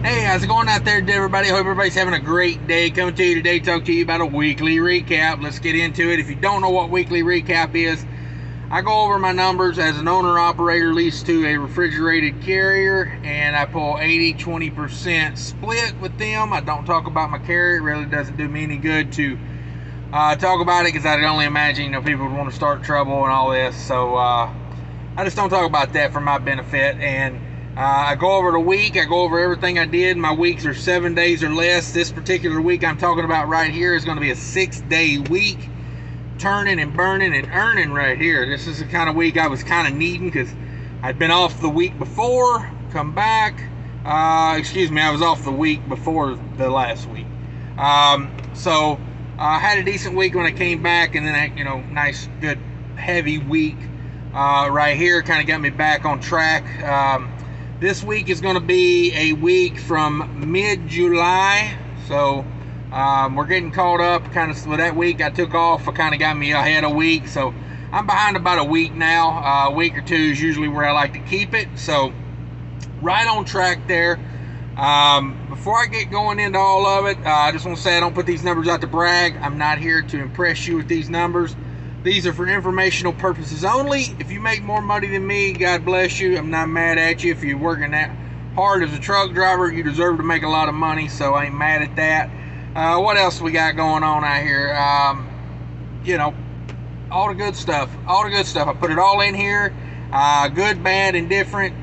Hey, how's it going out there, everybody? Hope everybody's having a great day. Coming to you today, talk to you about a weekly recap. Let's get into it. If you don't know what weekly recap is, I go over my numbers as an owner-operator leased to a refrigerated carrier, and I pull 80-20% split with them. I don't talk about my carrier. It really doesn't do me any good to talk about it, because I can only imagine, people would want to start trouble and all this. So I just don't talk about that for my benefit. And I go over the week. I go over everything I did. My weeks are 7 days or less. This particular week I'm talking about right here is going to be a 6-day week. Turning and burning and earning right here. This is the kind of week I was kind of needing, because I'd been off the week before, come back. I was off the week before the last week. So I had a decent week when I came back, and then nice, good, heavy week right here. Kind of got me back on track. This week is going to be a week from mid-July, so we're getting caught up kind of with that week I took off. It kind of got me ahead a week, so I'm behind about a week now. A week or two is usually where I like to keep it, so right on track there. Before I get going into all of it, I just want to say I don't put these numbers out to brag. I'm not here to impress you with these numbers. These are for informational purposes only. If you make more money than me, God bless you. I'm not mad at you. If you're working that hard as a truck driver, you deserve to make a lot of money, so I ain't mad at that. What else we got going on out here? All the good stuff. All the good stuff. I put it all in here. Good, bad, indifferent.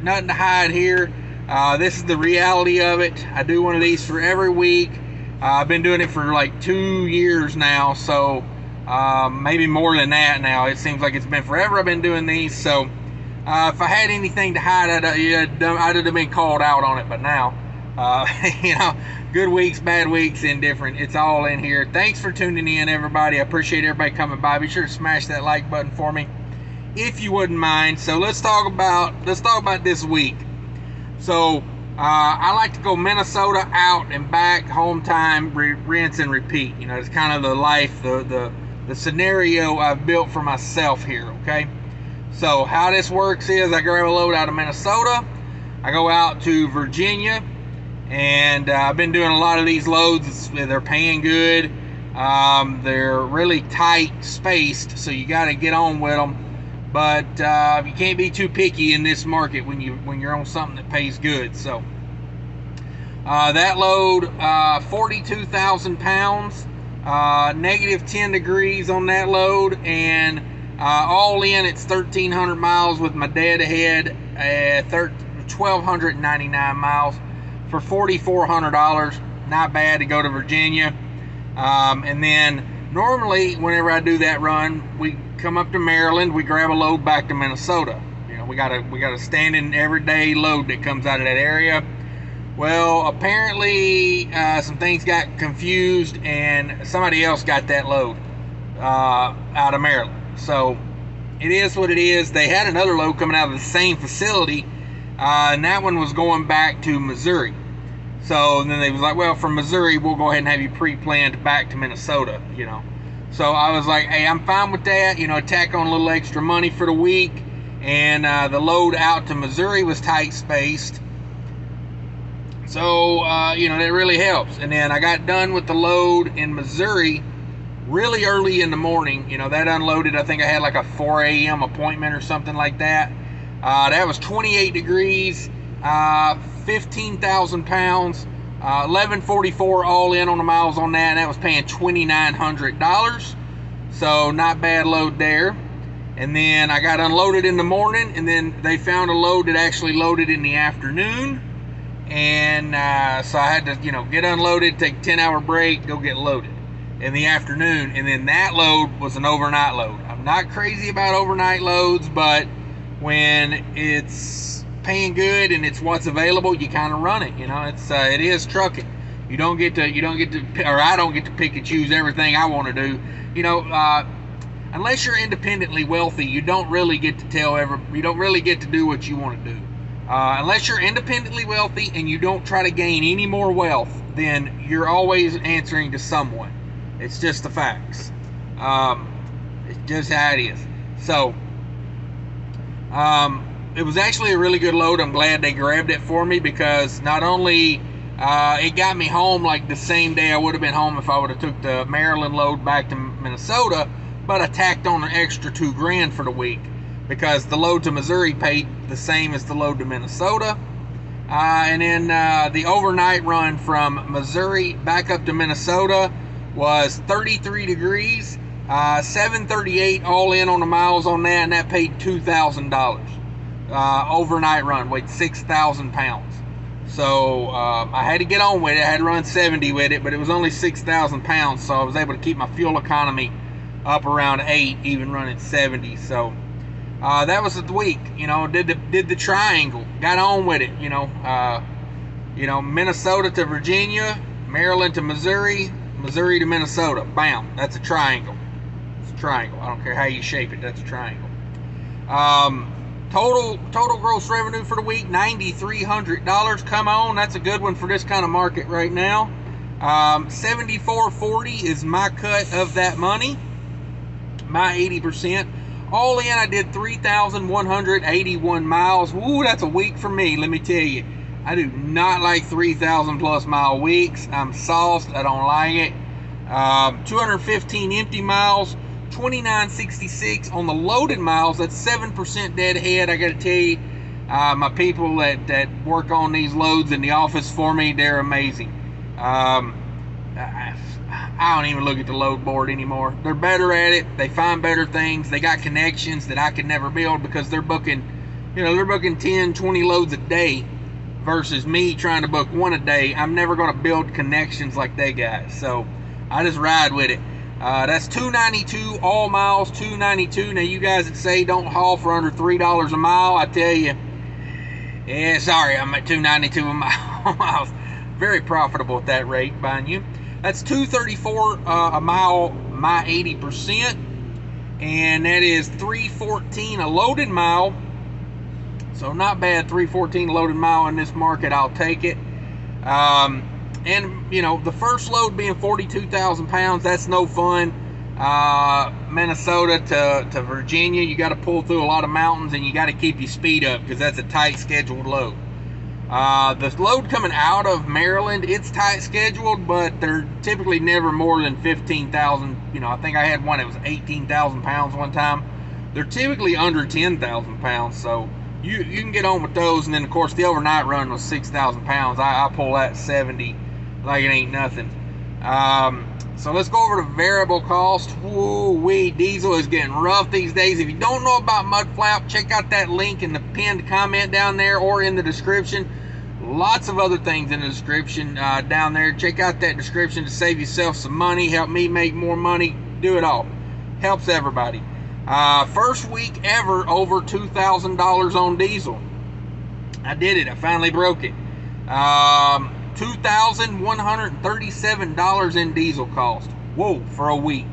Nothing to hide here. This is the reality of it. I do one of these for every week. I've been doing it for like 2 years now, so maybe more than that now. It seems like it's been forever I've been doing these. So if I had anything to hide, I'd have been called out on it. But now, good weeks, bad weeks, indifferent, it's all in here. Thanks for tuning in, everybody. I appreciate everybody coming by. Be sure to smash that like button for me, if you wouldn't mind. So let's talk about this week. So I like to go Minnesota out and back, home time, rinse and repeat. It's kind of the life, the scenario I've built for myself here, okay? So how this works is I grab a load out of Minnesota, I go out to Virginia, and I've been doing a lot of these loads. They're paying good. They're really tight spaced, so you got to get on with them. But you can't be too picky in this market when you're on something that pays good. So that load, 42,000 pounds. Negative 10 degrees on that load, and all in it's 1,300 miles with my dead ahead, 1,299 miles for $4,400. Not bad to go to Virginia. And then normally whenever I do that run, we come up to Maryland, we grab a load back to Minnesota. We got a standing everyday load that comes out of that area. Well, apparently some things got confused, and somebody else got that load out of Maryland. So it is what it is. They had another load coming out of the same facility, and that one was going back to Missouri. So then they was like, well, from Missouri, we'll go ahead and have you pre-planned back to Minnesota, So I was like, hey, I'm fine with that. Tack on a little extra money for the week. And the load out to Missouri was tight spaced. So, that really helps. And then I got done with the load in Missouri really early in the morning. That unloaded, I think I had like a 4 a.m. appointment or something like that. That was 28 degrees, 15,000 pounds, 1144 all in on the miles on that. And that was paying $2,900. So not bad load there. And then I got unloaded in the morning, and then they found a load that actually loaded in the afternoon. And so I had to, get unloaded, take a 10-hour break, go get loaded in the afternoon. And then that load was an overnight load. I'm not crazy about overnight loads, but when it's paying good and it's what's available, you kind of run it. It is trucking. You don't get to, or I don't get to pick and choose everything I want to do. Unless you're independently wealthy, you don't really get to you don't really get to do what you want to do. Unless you're independently wealthy and you don't try to gain any more wealth, then you're always answering to someone. It's just the facts. It's just how it is. So, It was actually a really good load. I'm glad they grabbed it for me, because not only it got me home like the same day I would have been home if I would have took the Maryland load back to Minnesota, but I tacked on an extra $2,000 for the week, because the load to Missouri paid the same as the load to Minnesota. And then the overnight run from Missouri back up to Minnesota was 33 degrees, 738 all in on the miles on that, and that paid $2,000. Overnight run, weighed 6,000 pounds. So I had to get on with it. I had to run 70 with it, but it was only 6,000 pounds, so I was able to keep my fuel economy up around 8, even running 70. So that was the week. You know, did the triangle, got on with it. You know, Minnesota to Virginia, Maryland to Missouri, Missouri to Minnesota. Bam, that's a triangle. It's a triangle. I don't care how you shape it. That's a triangle. Total gross revenue for the week, $9,300. Come on, that's a good one for this kind of market right now. $7,440 is my cut of that money, my 80%. All in, I did 3,181 miles. Woo, that's a week for me, let me tell you. I do not like 3,000 plus mile weeks. I'm sauced, I don't like it. 215 empty miles, 2966 on the loaded miles. That's 7% deadhead. I got to tell you, my people that work on these loads in the office for me, they're amazing. I don't even look at the load board anymore. They're better at it. They find better things. They got connections that I could never build, because they're booking, you know, they're booking 10, 20 loads a day versus me trying to book one a day. I'm never going to build connections like they got. So I just ride with it. That's $292 all miles, $292. Now you guys that say don't haul for under $3 a mile, I tell you, yeah, sorry, I'm at $292 a mile. Very profitable at that rate, mind you. That's $234 a mile, my 80%, and that is $314 a loaded mile. So not bad, $314 a loaded mile in this market. I'll take it. And you know, the first load being 42,000 pounds, that's no fun. Minnesota to Virginia, you got to pull through a lot of mountains, and you got to keep your speed up, because that's a tight scheduled load. The load coming out of Maryland, it's tight scheduled, but they're typically never more than 15,000. You know, I think I had one that was 18,000 pounds one time. They're typically under 10,000 pounds, so you can get on with those. And then of course the overnight run was 6,000 pounds. I pull that 70 like it ain't nothing. So let's go over to variable cost. Woo-wee, diesel is getting rough these days. If you don't know about Mudflap, check out that link in the pinned comment down there or in the description. Lots of other things in the description down there. Check out that description to save yourself some money, help me make more money, do it all. Helps everybody. First week ever over $2,000 on diesel. I did it. I finally broke it. $2,137 in diesel cost. Whoa, for a week.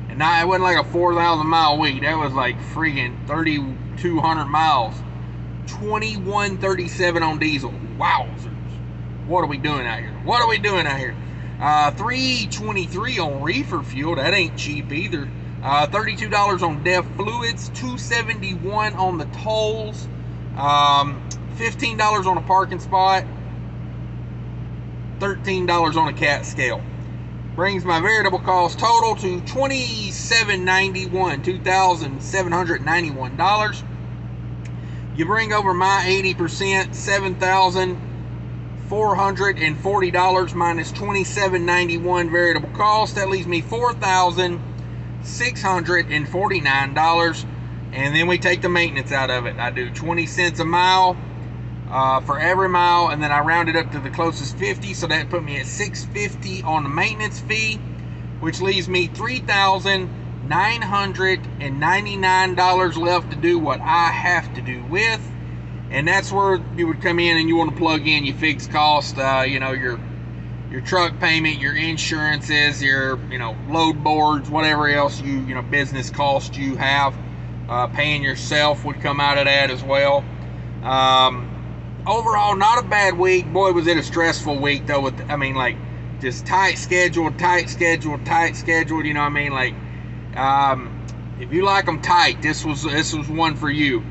And now it wasn't like a 4,000 mile week. That was like freaking 3,200 miles. 2137 on diesel. Wowzers. What are we doing out here? What are we doing out here? 323 on reefer fuel. That ain't cheap either. $32 on DEF fluids. $271 on the tolls. $15 on a parking spot. $13 on a cat scale. Brings my variable cost total to $2,791. $2,791. You bring over my 80%, $7,440 minus $2,791 variable cost. That leaves me $4,649. And then we take the maintenance out of it. I do 20 cents a mile for every mile, and then I round it up to the closest 50, so that put me at $650 on the maintenance fee, which leaves me $3,999 left to do what I have to do with. And that's where you would come in and you want to plug in your fixed cost, you know, your truck payment, your insurances, your, you know, load boards, whatever else you know, business cost you have. Paying yourself would come out of that as well. Overall, not a bad week. Boy, was it a stressful week though. With, I mean, like, just tight schedule, you know what I mean? Like, if you like them tight, this was one for you.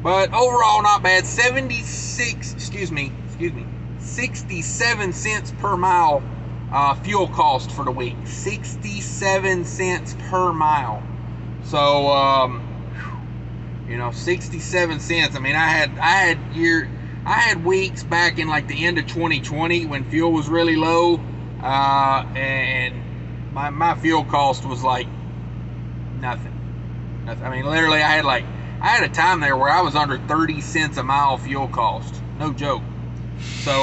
But overall, not bad. 67 cents per mile fuel cost for the week. 67 cents per mile. So, you know, 67 cents. I mean, I had weeks back in like the end of 2020 when fuel was really low, and my fuel cost was like nothing. I mean, literally, I had a time there where I was under 30 cents a mile fuel cost. No joke. So,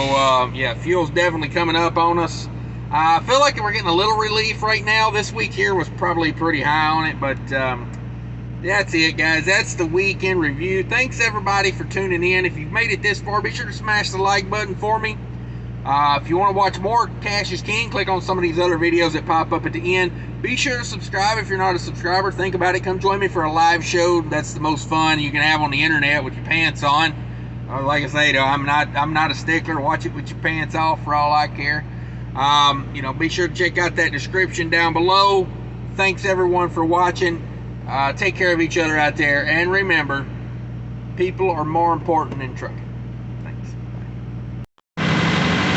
yeah, fuel's definitely coming up on us. I feel like we're getting a little relief right now. This week here was probably pretty high on it, but that's it, guys. That's the weekend review. Thanks, everybody, for tuning in. If you've made it this far, be sure to smash the like button for me. If you want to watch more Cash is King, click on some of these other videos that pop up at the end. Be sure to subscribe if you're not a subscriber. Think about it. Come join me for a live show. That's the most fun you can have on the internet with your pants on. Like I say, though, I'm not a stickler. Watch it with your pants off for all I care. You know, be sure to check out that description down below. Thanks, everyone, for watching. Take care of each other out there. And remember, people are more important than trucking. Thanks.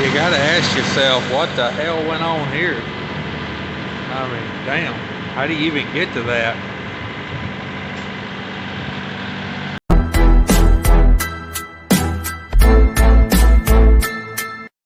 You gotta ask yourself, what the hell went on here? I mean, damn, how do you even get to that?